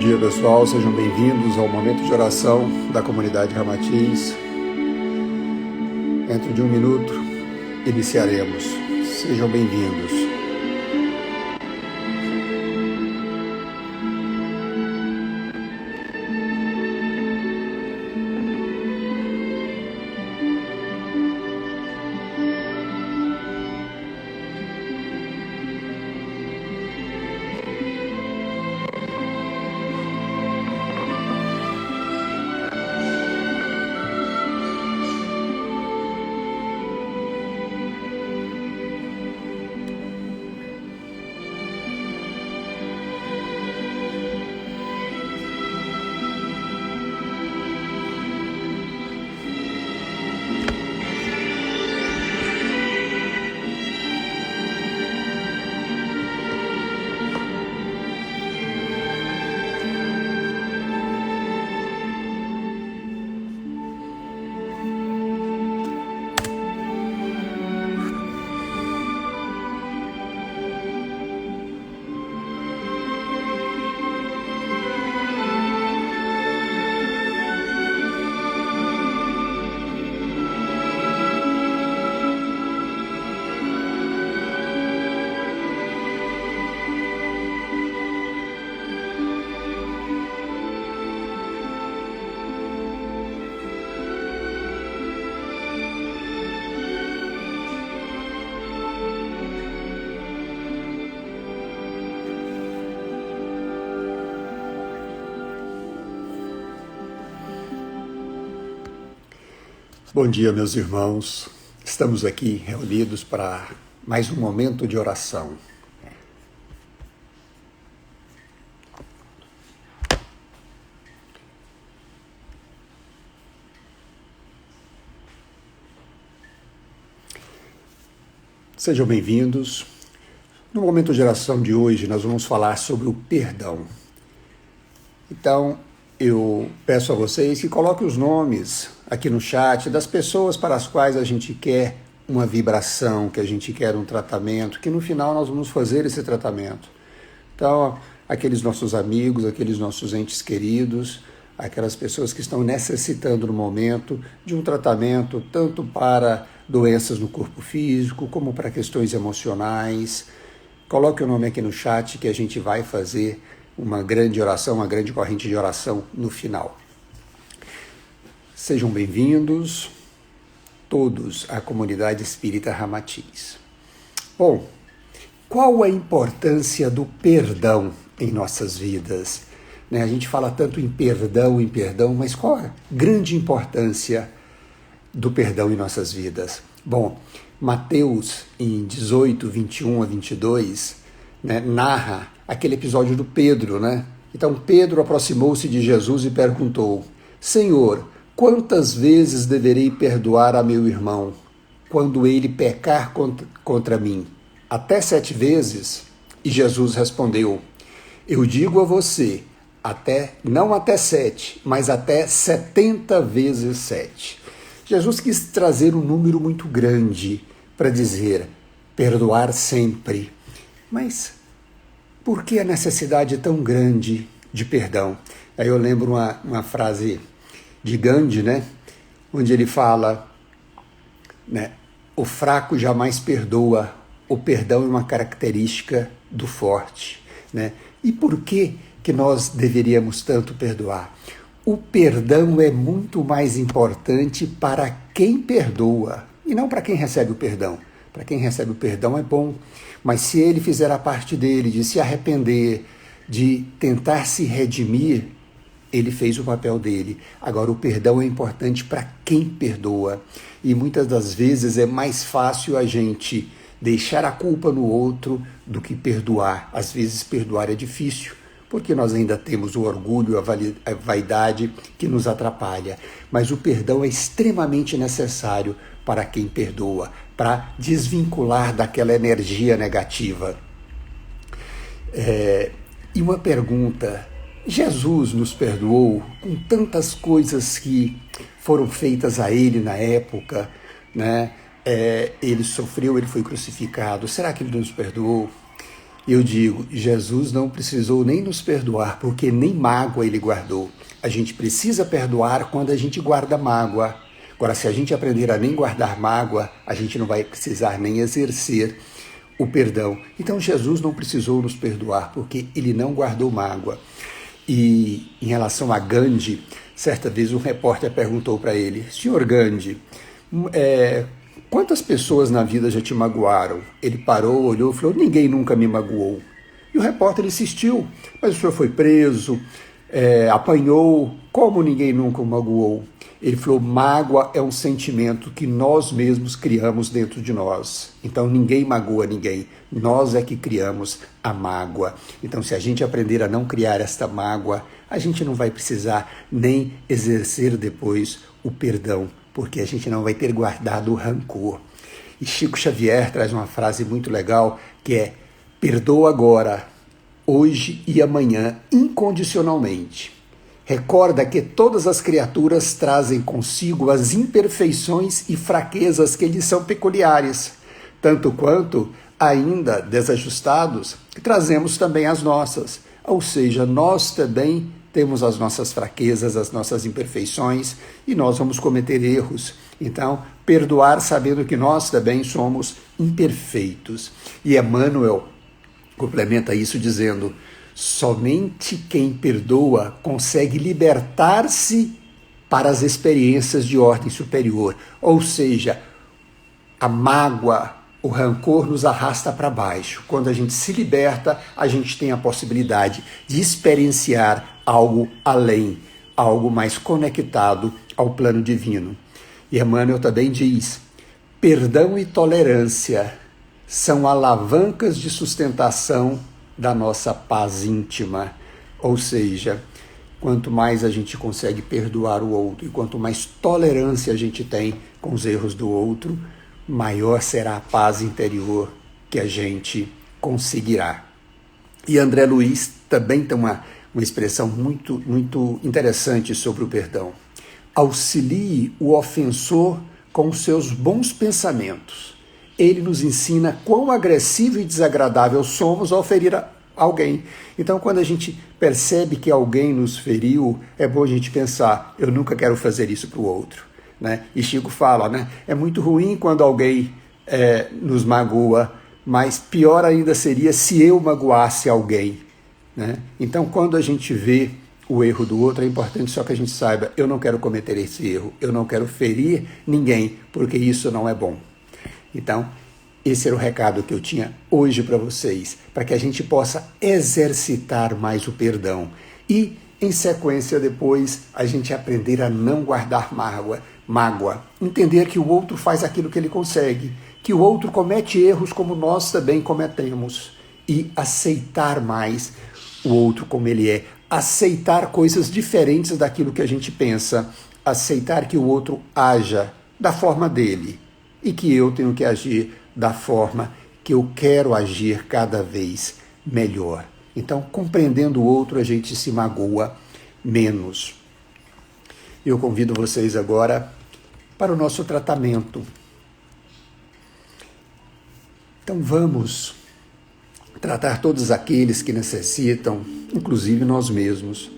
dia, pessoal, sejam bem-vindos ao momento de oração da comunidade Ramatiz. Dentro de um minuto iniciaremos. Sejam bem-vindos. Bom dia, meus irmãos. Estamos aqui reunidos para mais um momento de oração. Sejam bem-vindos. No momento de oração de hoje, nós vamos falar sobre o perdão. Então, eu peço a vocês que coloquem os nomes aqui no chat das pessoas para as quais a gente quer uma vibração, que a gente quer um tratamento, que no final nós vamos fazer esse tratamento. Então, aqueles nossos amigos, aqueles nossos entes queridos, aquelas pessoas que estão necessitando no momento de um tratamento, tanto para doenças no corpo físico, como para questões emocionais. Coloque o nome aqui no chat que a gente vai fazer uma grande oração, uma grande corrente de oração no final. Sejam bem-vindos todos à comunidade espírita Ramatiz. Bom, qual a importância do perdão em nossas vidas? A gente fala tanto em perdão, mas qual a grande importância do perdão em nossas vidas? Bom, Mateus, em 18, 21 a 22, narra aquele episódio do Pedro, Então Pedro aproximou-se de Jesus e perguntou: Senhor, quantas vezes deverei perdoar a meu irmão quando ele pecar contra mim? Até 7 vezes? E Jesus respondeu: Eu digo a você, não até 7, mas até 70 vezes 7. Jesus quis trazer um número muito grande para dizer, perdoar sempre. Mas por que a necessidade tão grande de perdão? Aí eu lembro uma frase de Gandhi, onde ele fala, o fraco jamais perdoa, o perdão é uma característica do forte. E por que nós deveríamos tanto perdoar? O perdão é muito mais importante para quem perdoa, e não para quem recebe o perdão. Para quem recebe o perdão é bom, mas se ele fizer a parte dele, de se arrepender, de tentar se redimir, ele fez o papel dele. Agora, o perdão é importante para quem perdoa. E muitas das vezes é mais fácil a gente deixar a culpa no outro do que perdoar. Às vezes, perdoar é difícil, porque nós ainda temos o orgulho, a vaidade que nos atrapalha. Mas o perdão é extremamente necessário para quem perdoa, para desvincular daquela energia negativa. E uma pergunta: Jesus nos perdoou com tantas coisas que foram feitas a ele na época, Ele sofreu, ele foi crucificado. Será que ele nos perdoou? Eu digo, Jesus não precisou nem nos perdoar, porque nem mágoa ele guardou. A gente precisa perdoar quando a gente guarda mágoa. Agora, se a gente aprender a nem guardar mágoa, a gente não vai precisar nem exercer o perdão. Então, Jesus não precisou nos perdoar, porque ele não guardou mágoa. E em relação a Gandhi, certa vez um repórter perguntou para ele, Senhor Gandhi, quantas pessoas na vida já te magoaram? Ele parou, olhou e falou, ninguém nunca me magoou. E o repórter insistiu, mas o senhor foi preso, apanhou, como ninguém nunca o magoou? Ele falou, mágoa é um sentimento que nós mesmos criamos dentro de nós. Então ninguém magoa ninguém, nós é que criamos a mágoa. Então se a gente aprender a não criar esta mágoa, a gente não vai precisar nem exercer depois o perdão, porque a gente não vai ter guardado o rancor. E Chico Xavier traz uma frase muito legal que é, perdoa agora, hoje e amanhã, incondicionalmente. Recorda que todas as criaturas trazem consigo as imperfeições e fraquezas que lhes são peculiares, tanto quanto, ainda desajustados, trazemos também as nossas. Ou seja, nós também temos as nossas fraquezas, as nossas imperfeições, e nós vamos cometer erros. Então, perdoar sabendo que nós também somos imperfeitos. E Emmanuel complementa isso dizendo, somente quem perdoa consegue libertar-se para as experiências de ordem superior. Ou seja, a mágoa, o rancor nos arrasta para baixo. Quando a gente se liberta, a gente tem a possibilidade de experienciar algo além, algo mais conectado ao plano divino. E Emmanuel também diz, perdão e tolerância são alavancas de sustentação da nossa paz íntima, ou seja, quanto mais a gente consegue perdoar o outro e quanto mais tolerância a gente tem com os erros do outro, maior será a paz interior que a gente conseguirá. E André Luiz também tem uma expressão muito, muito interessante sobre o perdão. Auxilie o ofensor com os seus bons pensamentos. Ele nos ensina quão agressivo e desagradável somos ao ferir alguém. Então, quando a gente percebe que alguém nos feriu, é bom a gente pensar, eu nunca quero fazer isso para o outro. Né? E Chico fala, né? É muito ruim quando alguém nos magoa, mas pior ainda seria se eu magoasse alguém. Né? Então, quando a gente vê o erro do outro, é importante só que a gente saiba, eu não quero cometer esse erro, eu não quero ferir ninguém, porque isso não é bom. Então, esse era o recado que eu tinha hoje para vocês, para que a gente possa exercitar mais o perdão e, em sequência, depois, a gente aprender a não guardar mágoa, entender que o outro faz aquilo que ele consegue, que o outro comete erros como nós também cometemos e aceitar mais o outro como ele é, aceitar coisas diferentes daquilo que a gente pensa, aceitar que o outro haja da forma dele, e que eu tenho que agir da forma que eu quero agir cada vez melhor. Então, compreendendo o outro, a gente se magoa menos. Eu convido vocês agora para o nosso tratamento. Então, vamos tratar todos aqueles que necessitam, inclusive nós mesmos.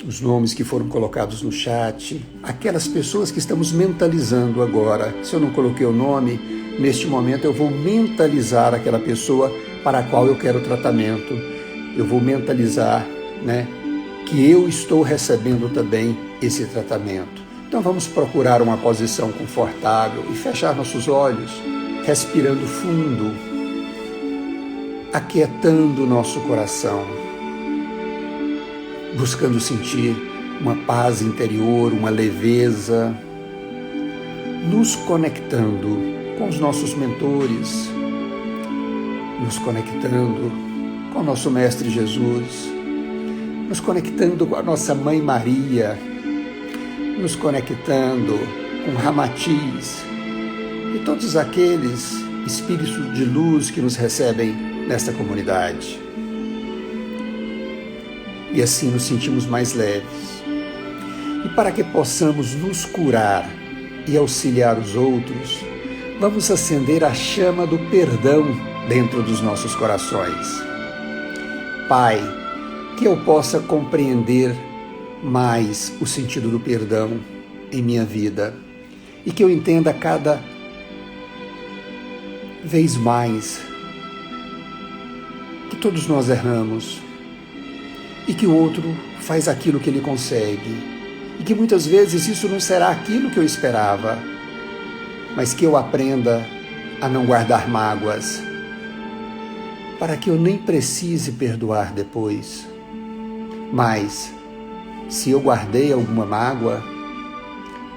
Os nomes que foram colocados no chat, aquelas pessoas que estamos mentalizando agora. Se eu não coloquei o nome, neste momento eu vou mentalizar aquela pessoa para a qual eu quero tratamento. Eu vou mentalizar, né, que eu estou recebendo também esse tratamento. Então vamos procurar uma posição confortável e fechar nossos olhos, respirando fundo, aquietando o nosso coração, buscando sentir uma paz interior, uma leveza, nos conectando com os nossos mentores, nos conectando com o nosso Mestre Jesus, nos conectando com a nossa Mãe Maria, nos conectando com Ramatiz e todos aqueles espíritos de luz que nos recebem nesta comunidade. E assim nos sentimos mais leves. E para que possamos nos curar e auxiliar os outros, vamos acender a chama do perdão dentro dos nossos corações. Pai, que eu possa compreender mais o sentido do perdão em minha vida e que eu entenda cada vez mais que todos nós erramos e que o outro faz aquilo que ele consegue e que muitas vezes isso não será aquilo que eu esperava, mas que eu aprenda a não guardar mágoas para que eu nem precise perdoar depois. Mas, se eu guardei alguma mágoa,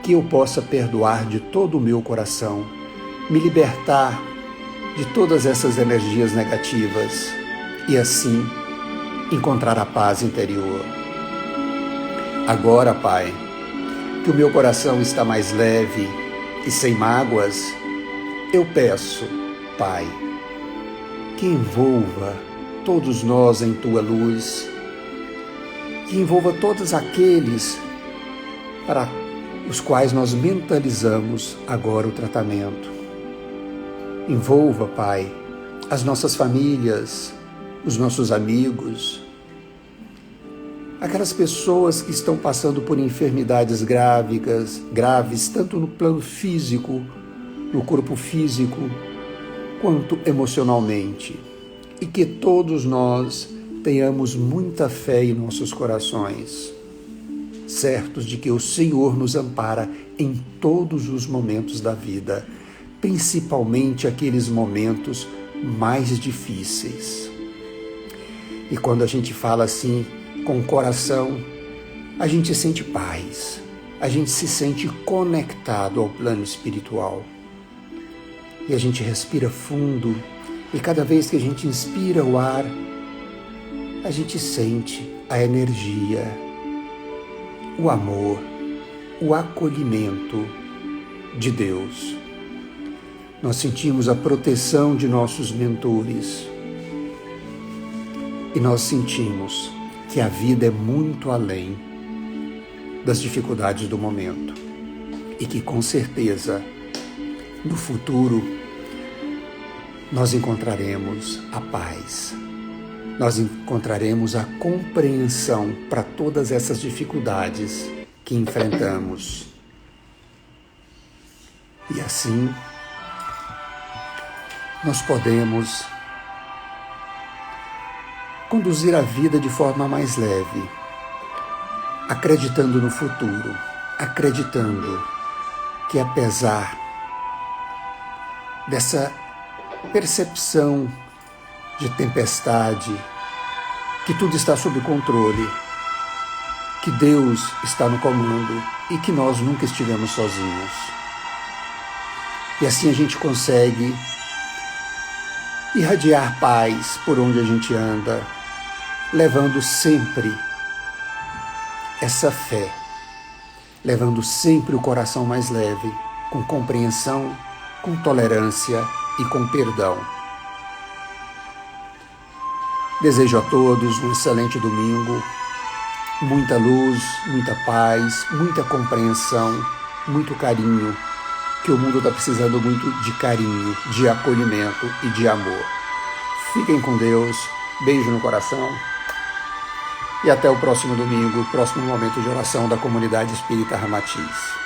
que eu possa perdoar de todo o meu coração, me libertar de todas essas energias negativas e assim encontrar a paz interior. Agora, Pai, que o meu coração está mais leve e sem mágoas, eu peço, Pai, que envolva todos nós em Tua luz, que envolva todos aqueles para os quais nós mentalizamos agora o tratamento. Envolva, Pai, as nossas famílias, os nossos amigos, aquelas pessoas que estão passando por enfermidades graves, tanto no plano físico, no corpo físico, quanto emocionalmente. E que todos nós tenhamos muita fé em nossos corações, certos de que o Senhor nos ampara em todos os momentos da vida, principalmente aqueles momentos mais difíceis. E quando a gente fala assim, com o coração, a gente sente paz, a gente se sente conectado ao plano espiritual. E a gente respira fundo, e cada vez que a gente inspira o ar, a gente sente a energia, o amor, o acolhimento de Deus. Nós sentimos a proteção de nossos mentores e nós sentimos que a vida é muito além das dificuldades do momento e que com certeza no futuro nós encontraremos a paz, nós encontraremos a compreensão para todas essas dificuldades que enfrentamos. E assim nós podemos conduzir a vida de forma mais leve, acreditando no futuro, acreditando que apesar dessa percepção de tempestade, que tudo está sob controle, que Deus está no comando e que nós nunca estivemos sozinhos. E assim a gente consegue irradiar paz por onde a gente anda, levando sempre essa fé, levando sempre o coração mais leve, com compreensão, com tolerância e com perdão. Desejo a todos um excelente domingo, muita luz, muita paz, muita compreensão, muito carinho, que o mundo está precisando muito de carinho, de acolhimento e de amor. Fiquem com Deus, beijo no coração e até o próximo domingo, próximo momento de oração da Comunidade Espírita Ramatiz.